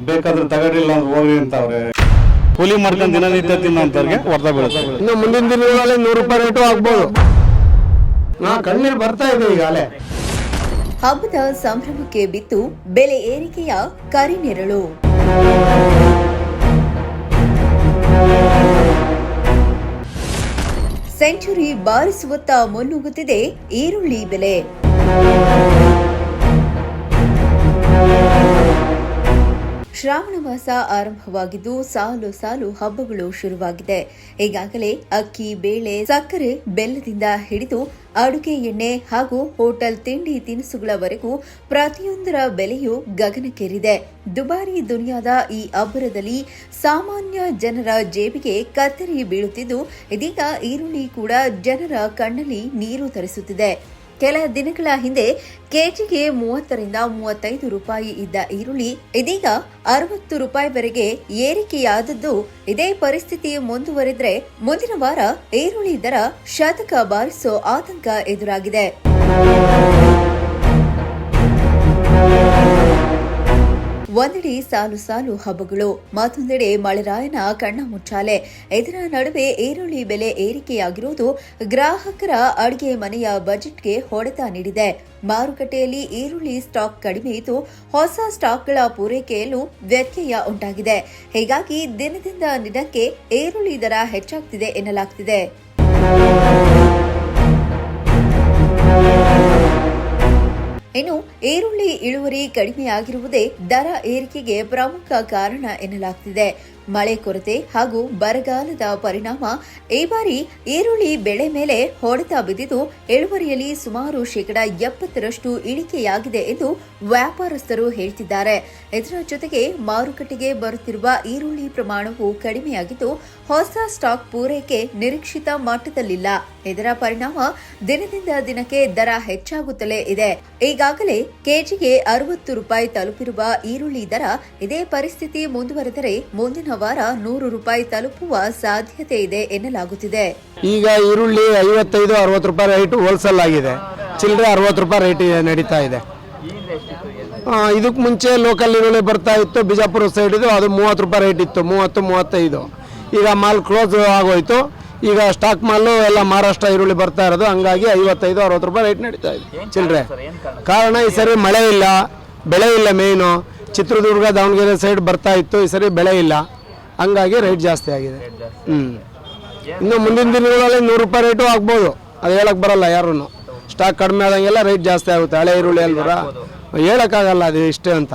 ಬೇಕಾದ್ರೆ ತಗಡಿಲ್ಲ ಅಂದ್ರೆ ಹೋಗ್ರಿ ಅಂತವ್ರೆ. ಕೂಲಿ ಮಾಡ್ಕೊಂಡು ದಿನನಿತ್ಯ ತಿನ್ನೋಂಥವ್ರಿಗೆ ಹೊಡೆತ ಬೀಳುತ್ತೆ. ಇನ್ನು ಮುಂದಿನ ದಿನಗಳಲ್ಲಿ 100 ರೂಪಾಯಿ ರೇಟು ಆಗ್ಬೋದು. ಕಣ್ಣೀರು ಬರ್ತಾ ಇದೆ ಈಗಾಗಲೇ. ಹಬ್ಬದ ಸಂಭ್ರಮಕ್ಕೆ ಬಿತ್ತು ಬೆಲೆ ಏರಿಕೆಯ ಕರಿನೆರಳು. ಸೆಂಚುರಿ ಬಾರಿಸುವತ್ತ ಮುನ್ನುಗ್ಗುತ್ತಿದೆ ಈರುಳ್ಳಿ ಬೆಲೆ. ಶ್ರಾವಣ ಮಾಸ ಆರಂಭವಾಗಿದ್ದು ಸಾಲು ಸಾಲು ಹಬ್ಬಗಳು ಶುರುವಾಗಿದೆ. ಈಗಾಗಲೇ ಅಕ್ಕಿ, ಬೇಳೆ, ಸಕ್ಕರೆ, ಬೆಲ್ಲದಿಂದ ಹಿಡಿದು ಅಡುಗೆ ಎಣ್ಣೆ ಹಾಗೂ ಹೋಟೆಲ್ ತಿಂಡಿ ತಿನಿಸುಗಳವರೆಗೂ ಪ್ರತಿಯೊಂದರ ಬೆಲೆಯೂ ಗಗನಕ್ಕೇರಿದೆ. ದುಬಾರಿ ದುನಿಯಾದ ಈ ಅಬ್ಬರದಲ್ಲಿ ಸಾಮಾನ್ಯ ಜನರ ಜೇಬಿಗೆ ಕತ್ತರಿ ಬೀಳುತ್ತಿದ್ದು, ಇದೀಗ ಈರುಳ್ಳಿ ಕೂಡ ಜನರ ಕಣ್ಣಲ್ಲಿ ನೀರು ತರಿಸುತ್ತಿದೆ. ಕೆಲ ದಿನಗಳ ಹಿಂದೆ ಕೆಜಿಗೆ 30 ರಿಂದ 35 ರೂಪಾಯಿ ಇದ್ದ ಈರುಳ್ಳಿ ಇದೀಗ 60 ರೂಪಾಯಿವರೆಗೆ ಏರಿಕೆಯಾದದ್ದು. ಇದೇ ಪರಿಸ್ಥಿತಿ ಮುಂದುವರೆದ್ರೆ ಮುಂದಿನ ವಾರ ಈರುಳ್ಳಿ ದರ ಶತಕ ಬಾರಿಸೋ ಆತಂಕ ಎದುರಾಗಿದೆ. ಒಂದೆಡೆ ಸಾಲು ಸಾಲು ಹಬ್ಬಗಳು, ಮತ್ತೊಂದೆಡೆ ಮಳೆರಾಯನ ಕಣ್ಣ ಮುಚ್ಚಾಲೆ. ಇದರ ನಡುವೆ ಈರುಳ್ಳಿ ಬೆಲೆ ಏರಿಕೆಯಾಗಿರುವುದು ಗ್ರಾಹಕರ ಅಡುಗೆ ಮನೆಯ ಬಜೆಟ್ಗೆ ಹೊಡೆತ ನೀಡಿದೆ. ಮಾರುಕಟ್ಟೆಯಲ್ಲಿ ಈರುಳ್ಳಿ ಸ್ಟಾಕ್ ಕಡಿಮೆ ಇದ್ದು ಹೊಸ ಸ್ಟಾಕ್ಗಳ ಪೂರೈಕೆಯಲ್ಲೂ ವ್ಯತ್ಯಯ ಉಂಟಾಗಿದೆ. ಹೀಗಾಗಿ ದಿನದಿಂದ ದಿನಕ್ಕೆ ಈರುಳ್ಳಿ ದರ ಹೆಚ್ಚಾಗ್ತಿದೆ ಎನ್ನಲಾಗ್ತಿದೆ. ಇನ್ನು ಈರುಳ್ಳಿ ಇಳುವರಿ ಕಡಿಮೆಯಾಗಿರುವುದೇ ದರ ಏರಿಕೆಗೆ ಪ್ರಮುಖ ಕಾರಣ ಎನ್ನಲಾಗ್ತಿದೆ. ಮಳೆ ಕೊರತೆ ಹಾಗೂ ಬರಗಾಲದ ಪರಿಣಾಮ ಈ ಬಾರಿ ಈರುಳ್ಳಿ ಬೆಳೆ ಮೇಲೆ ಹೊಡೆತ ಬಿದ್ದಿದ್ದು ಇಳುವರಿಯಲ್ಲಿ ಸುಮಾರು 70% ಇಳಿಕೆಯಾಗಿದೆ ಎಂದು ವ್ಯಾಪಾರಸ್ಥರು ಹೇಳ್ತಿದ್ದಾರೆ. ಇದರ ಜೊತೆಗೆ ಮಾರುಕಟ್ಟೆಗೆ ಬರುತ್ತಿರುವ ಈರುಳ್ಳಿ ಪ್ರಮಾಣವು ಕಡಿಮೆಯಾಗಿದ್ದು ಹೊಸ ಸ್ಟಾಕ್ ಪೂರೈಕೆ ನಿರೀಕ್ಷಿತ ಮಟ್ಟದಲ್ಲಿಲ್ಲ. ಇದರ ಪರಿಣಾಮ ದಿನದಿಂದ ದಿನಕ್ಕೆ ದರ ಹೆಚ್ಚಾಗುತ್ತಲೇ ಇದೆ. ಈಗಾಗಲೇ ಕೆಜಿಗೆ 60 ರೂಪಾಯಿ ತಲುಪಿರುವ ಈರುಳ್ಳಿ ದರ ಇದೇ ಪರಿಸ್ಥಿತಿ ಮುಂದುವರೆದರೆ ಮುಂದಿನ ವಾರ 100 ರೂಪಾಯಿ ತಲುಪುವ ಸಾಧ್ಯತೆ ಇದೆ ಎನ್ನಲಾಗುತ್ತಿದೆ. ಈಗ ಈರುಳ್ಳಿ 55-60 ರೂಪಾಯಿ ರೇಟ್ ಹೋಲ್ಸೇಲ್ ಆಗಿದೆ. ಚಿಲ್ಲರೆ 60 ರೂಪಾಯಿ ರೇಟ್ ನಡೀತಾ ಇದೆ. ಇದಕ್ಕೆ ಮುಂಚೆ ಲೋಕಲ್ ಈರುಳ್ಳಿ ಬರ್ತಾ ಇತ್ತು, ಬಿಜಾಪುರ ಸೈಡ್ ಇದು, ಅದು 30 ರೂಪಾಯಿ ರೇಟ್ ಇತ್ತು, 30-35. ಈಗ ಮಾಲ್ ಕ್ಲೋಸ್ ಆಗೋಯ್ತು. ಈಗ ಸ್ಟಾಕ್ ಮಾಲು ಎಲ್ಲ ಮಹಾರಾಷ್ಟ್ರ ಈರುಳ್ಳಿ ಬರ್ತಾ ಇರೋದು, ಹಂಗಾಗಿ 55-60 ರೂಪಾಯಿ ರೇಟ್ ನಡೀತಾ ಇದೆ ಚಿಲ್ಲರೆ. ಕಾರಣ ಈ ಸರಿ ಮಳೆ ಇಲ್ಲ, ಬೆಳೆ ಇಲ್ಲ. ಮೇಯ್ನು ಚಿತ್ರದುರ್ಗ, ದಾವಣಗೆರೆ ಸೈಡ್ ಬರ್ತಾ ಇತ್ತು, ಈ ಸರಿ ಬೆಳೆ ಇಲ್ಲ, ಹಂಗಾಗಿ ರೇಟ್ ಜಾಸ್ತಿ ಆಗಿದೆ. ಇನ್ನು ಮುಂದಿನ ದಿನಗಳಲ್ಲಿ 100 ರೂಪಾಯಿ ರೇಟು ಆಗ್ಬೋದು, ಅದು ಹೇಳಕ್ ಬರಲ್ಲ ಯಾರು. ಸ್ಟಾಕ್ ಕಡಿಮೆ ಆದಂಗೆಲ್ಲ ರೇಟ್ ಜಾಸ್ತಿ ಆಗುತ್ತೆ. ಹಳೆ ಈರುಳ್ಳಿ ಅಲ್ವರ, ಹೇಳಕ್ಕಾಗಲ್ಲ ಅದು ಇಷ್ಟೇ ಅಂತ.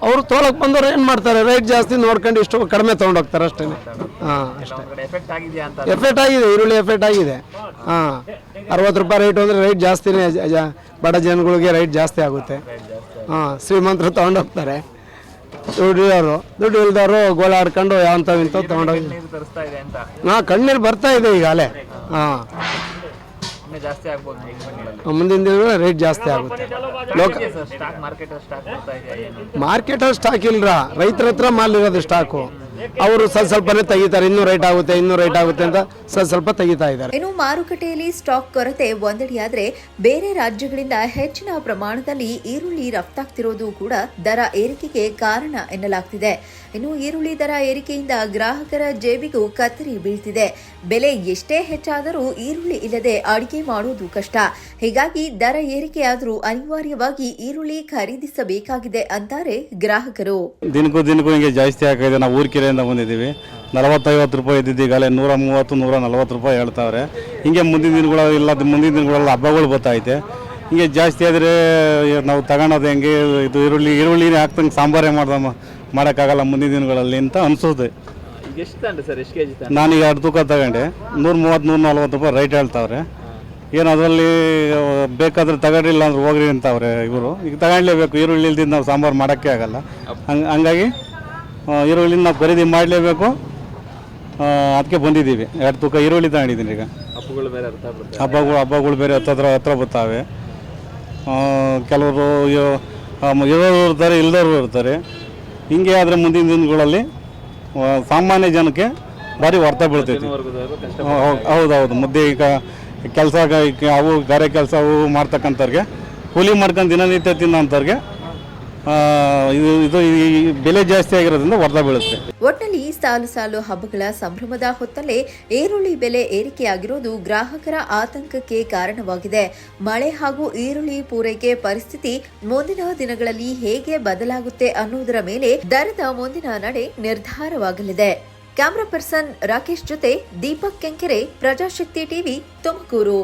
ಅವ್ರು ತೊಗೊಳಕ್ ಬಂದವ್ರು ಏನ್ ಮಾಡ್ತಾರೆ, ರೇಟ್ ಜಾಸ್ತಿ ನೋಡ್ಕೊಂಡು ಇಷ್ಟು ಕಡಿಮೆ ತಗೊಂಡೋಗ್ತಾರೆ ಅಷ್ಟೇ. ಎಫೆಕ್ಟ್ ಆಗಿದೆ, ಈರುಳ್ಳಿ ಎಫೆಕ್ಟ್ ಆಗಿದೆ. 60 ರೂಪಾಯಿ ರೇಟ್ ಅಂದ್ರೆ ರೇಟ್ ಜಾಸ್ತಿನೇ. ಬಡ ಜನಗಳಿಗೆ ರೇಟ್ ಜಾಸ್ತಿ ಆಗುತ್ತೆ. ಶ್ರೀಮಂತರು ತಗೊಂಡೋಗ್ತಾರೆ, ದುಡ್ಡು ಇಲ್ದವರು ಗೋಳಾಡ್ಕೊಂಡು ಯಾವಂತಾವ್ ಇಂಥವು ತಗೊಂಡೋಗಿ. ಕಣ್ಣೀರು ಬರ್ತಾ ಇದೆ ಈಗಾಗಲೇ. ಮುಂದಿನ ದಿನ ರೇಟ್ ಜಾಸ್ತಿ ಆಗುತ್ತೆ. ಮಾರ್ಕೆಟಲ್ಲಿ ಸ್ಟಾಕ್ ಇಲ್ರ, ರೈತರ ಹತ್ರ ಮಾಲ್ ಇರೋದು ಸ್ಟಾಕು. ಅವರು ಸ್ವಲ್ಪನೇ ತೆಗಿತಾರೆ, ಇನ್ನೂ ರೇಟ್ ಆಗುತ್ತೆ ಅಂತ ಸ್ವಲ್ಪ ತೆಗಿತಾ ಇದ್ದಾರೆ. ಇನ್ನು ಮಾರುಕಟ್ಟೆಯಲ್ಲಿ ಸ್ಟಾಕ್ ಕೊರತೆ ಒಂದೆಡೆಯಾದ್ರೆ ಬೇರೆ ರಾಜ್ಯಗಳಿಂದ ಹೆಚ್ಚಿನ ಪ್ರಮಾಣದಲ್ಲಿ ಈರುಳ್ಳಿ ರಫ್ತಾಗ್ತಿರೋದು ಕೂಡ ದರ ಏರಿಕೆಗೆ ಕಾರಣ ಎನ್ನಲಾಗ್ತಿದೆ. ಇನ್ನು ಈರುಳ್ಳಿ ದರ ಏರಿಕೆಯಿಂದ ಗ್ರಾಹಕರ ಜೇಬಿಗೂ ಕತ್ತರಿ ಬೀಳ್ತಿದೆ. ಬೆಲೆ ಎಷ್ಟೇ ಹೆಚ್ಚಾದರೂ ಈರುಳ್ಳಿ ಇಲ್ಲದೆ ಅಡಿಗೆ ಮಾಡುವುದು ಕಷ್ಟ. ಹೀಗಾಗಿ ದರ ಏರಿಕೆಯಾದರೂ ಅನಿವಾರ್ಯವಾಗಿ ಈರುಳ್ಳಿ ಖರೀದಿಸಬೇಕಾಗಿದೆ ಅಂತಾರೆ ಗ್ರಾಹಕರು. ದಿನಕ್ಕೂ ಹಿಂಗೆ ಜಾಸ್ತಿ ಆಗ್ತಿದೆ. ನಾವು ಊರ್ಕೆರೆಯಿಂದ ಬಂದಿದ್ದೀವಿ. 40-50 ರೂಪಾಯಿ ಇದ್ದಿದ್ದು ಈಗಾಗಲೇ 130-140 ರೂಪಾಯಿ ಹೇಳ್ತಾವ್ರೆ. ಹಿಂಗೆ ಮುಂದಿನ ದಿನಗಳಲ್ಲಿ ಹಬ್ಬಗಳು ಬರ್ತಾಯಿದೆ. ಹಿಂಗೆ ಜಾಸ್ತಿ ಆದರೆ ನಾವು ತಗೊಳೋದು ಹೆಂಗೆ, ಇದು ಈರುಳ್ಳಿನೇ ಹಾಕ್ತಂಗೆ ಸಾಂಬಾರೇ ಮಾಡೋಕ್ಕಾಗಲ್ಲ ಮುಂದಿನ ದಿನಗಳಲ್ಲಿ ಅಂತ ಅನಿಸೋದು. ನಾನೀಗ 2 ತೂಕ ತಗೊಂಡೆ 130-140 ರೂಪಾಯಿ ರೈಟ್ ಹೇಳ್ತಾವ್ರೆ. ಏನು ಅದರಲ್ಲಿ ಬೇಕಾದ್ರೆ ತಗೊಂಡಿಲ್ಲ ಅಂದ್ರೆ ಹೋಗ್ರಿ ಅಂತವ್ರೆ ಇವರು. ಈಗ ತಗೊಳ್ಲೇಬೇಕು, ಈರುಳ್ಳಿ ಇಲ್ದಿದ್ದು ನಾವು ಸಾಂಬಾರು ಮಾಡೋಕ್ಕೆ ಆಗಲ್ಲ. ಹಂಗಾಗಿ ಈರುಳ್ಳಿನ ನಾವು ಖರೀದಿ ಮಾಡಲೇಬೇಕು. ಅದಕ್ಕೆ ಬಂದಿದ್ದೀವಿ. 2 ತೂಕ ಈರುಳ್ಳಿ ತಗೊಂಡಿದ್ದೀನಿ. ಈಗ ಹಬ್ಬಗಳು ಬೇರೆ ಹತ್ರ ಬರ್ತಾವೆ. ಕೆಲವರು ಇರೋರು ಇರ್ತಾರೆ, ಇಲ್ದವರು ಇರ್ತಾರೆ. ಹಿಂಗೆ ಆದರೆ ಮುಂದಿನ ದಿನಗಳಲ್ಲಿ ಸಾಮಾನ್ಯ ಜನಕ್ಕೆ ಭಾರಿ ಹೊರ್ತ ಬೀಳ್ತೈತಿ. ಹೌದೌದು. ಮುದ್ದೆ ಈಗ ಕೆಲಸ ಅವು ಗಾರೆ ಕೆಲಸ ಅವು ಮಾಡ್ತಕ್ಕಂಥವ್ರಿಗೆ, ಕೂಲಿ ಮಾಡ್ಕೊಂಡು ದಿನನಿತ್ಯ ತಿನ್ನೋಂಥವ್ರಿಗೆ ಇದು ಈ ಬೆಲೆ ಜಾಸ್ತಿ ಆಗಿರೋದ್ರಿಂದ ಹೊಡೆತ ಬೀಳುತ್ತೆ. ಒಟ್ನಲ್ಲಿ ಸಾಲು ಸಾಲು ಹಬ್ಬಗಳ ಸಂಭ್ರಮದ ಹೊತ್ತಲ್ಲೇ ಈರುಳ್ಳಿ ಬೆಲೆ ಏರಿಕೆಯಾಗಿರುವುದು ಗ್ರಾಹಕರ ಆತಂಕಕ್ಕೆ ಕಾರಣವಾಗಿದೆ. ಮಳೆ ಹಾಗೂ ಈರುಳ್ಳಿ ಪೂರೈಕೆ ಪರಿಸ್ಥಿತಿ ಮುಂದಿನ ದಿನಗಳಲ್ಲಿ ಹೇಗೆ ಬದಲಾಗುತ್ತೆ ಅನ್ನುವುದರ ಮೇಲೆ ದರದ ಮುಂದಿನ ನಡೆ ನಿರ್ಧಾರವಾಗಲಿದೆ. ಕ್ಯಾಮರಾ ಪರ್ಸನ್ ರಾಕೇಶ್ ಜೊತೆ ದೀಪಕ್ ಕೆಂಕೆರೆ, ಪ್ರಜಾಶಕ್ತಿ ಟಿವಿ, ತುಮಕೂರು.